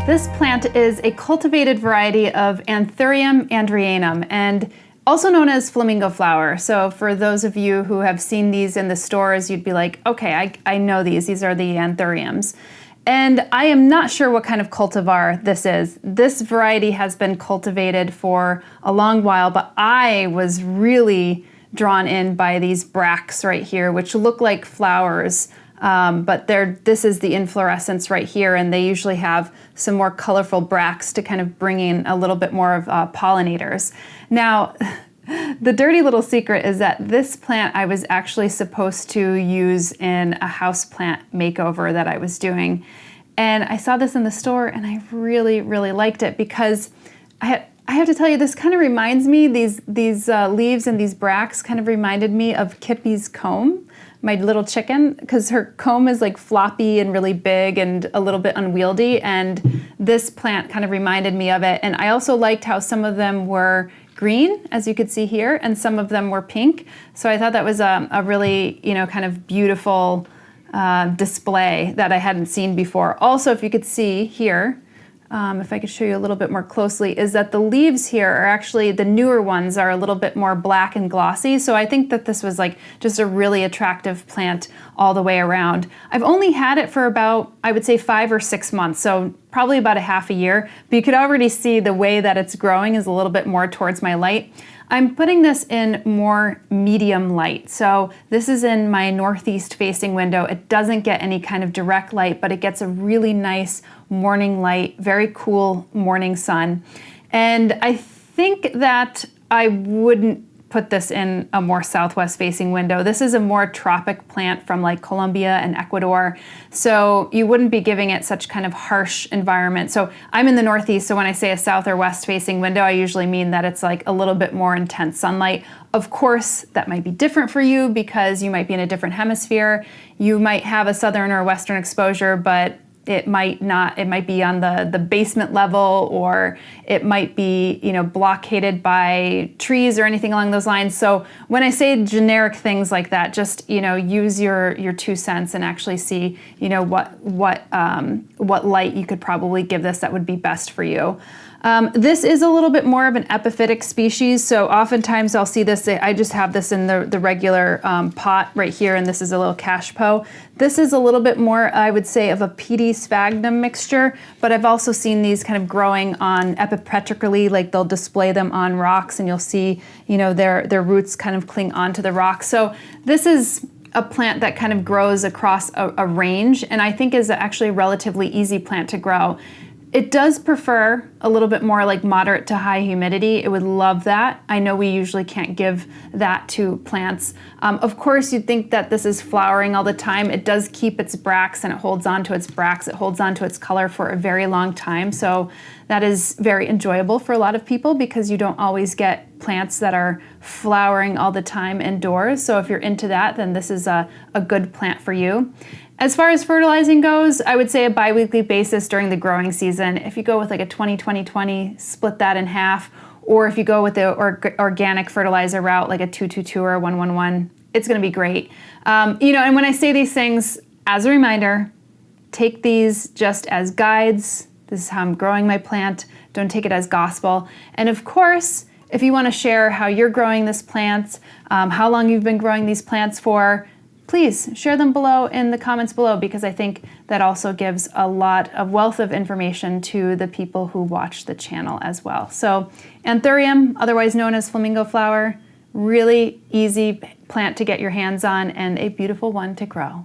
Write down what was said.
This plant is a cultivated variety of Anthurium andraeanum, and also known as flamingo flower. So for those of you who have seen these in the stores, you'd be like, okay, I know these. These are the anthuriums. And I am not sure what kind of cultivar this is. This variety has been cultivated for a long while, but I was really drawn in by these bracts right here, which look like flowers. But this is the inflorescence right here, and they usually have some more colorful bracts to kind of bring in a little bit more of pollinators. Now, the dirty little secret is that this plant I was actually supposed to use in a houseplant makeover that I was doing. And I saw this in the store and I really, really liked it because I have to tell you, this kind of reminds me, these leaves and these bracts kind of reminded me of Kippee's comb, my little chicken, because her comb is like floppy and really big and a little bit unwieldy, and this plant kind of reminded me of it. And I also liked how some of them were green, as you could see here, and some of them were pink. So I thought that was a really, kind of beautiful display that I hadn't seen before. Also, if you could see here, if I could show you a little bit more closely, is that the leaves here are actually, the newer ones are a little bit more black and glossy. So I think that this was like just a really attractive plant all the way around. I've only had it for about, I would say 5 or 6 months. So probably about a half a year, but you could already see the way that it's growing is a little bit more towards my light. I'm putting this in more medium light. So this is in my northeast facing window. It doesn't get any kind of direct light, but it gets a really nice morning light, very cool morning sun. And I think that I wouldn't put this in a more southwest facing window. This is a more tropic plant from like Colombia and Ecuador. So you wouldn't be giving it such kind of harsh environment. So I'm in the northeast, so when I say a south or west facing window, I usually mean that it's like a little bit more intense sunlight. Of course, that might be different for you because you might be in a different hemisphere. You might have a southern or western exposure, but it might not, it might be on the basement level, or it might be, blockaded by trees or anything along those lines. So when I say generic things like that, just, use your 2 cents and actually see, what light you could probably give this that would be best for you. This is a little bit more of an epiphytic species, so oftentimes I'll see this, I just have this in the regular pot right here, and this is a little cashpo. This is a little bit more, I would say, of a PD sphagnum mixture, but I've also seen these kind of growing on epipetrically, like they'll display them on rocks, and you'll see, their roots kind of cling onto the rocks. So this is a plant that kind of grows across a range, and I think is actually a relatively easy plant to grow. It does prefer a little bit more like moderate to high humidity. It would love that. I know we usually can't give that to plants. Of course, you'd think that this is flowering all the time. It does keep its bracts, and it holds on to its bracts. It holds on to its color for a very long time. So that is very enjoyable for a lot of people because you don't always get plants that are flowering all the time indoors. So if you're into that, then this is a good plant for you. As far as fertilizing goes, I would say a bi-weekly basis during the growing season. If you go with like a 20-20-20, split that in half, or if you go with the organic fertilizer route, like a 2-2-2 or a 1-1-1, it's gonna be great. And when I say these things, as a reminder, take these just as guides. This is how I'm growing my plant. Don't take it as gospel. And of course, if you wanna share how you're growing this plant, how long you've been growing these plants for, please share them below in the comments below, because I think that also gives a lot of wealth of information to the people who watch the channel as well. So Anthurium, otherwise known as flamingo flower, really easy plant to get your hands on and a beautiful one to grow.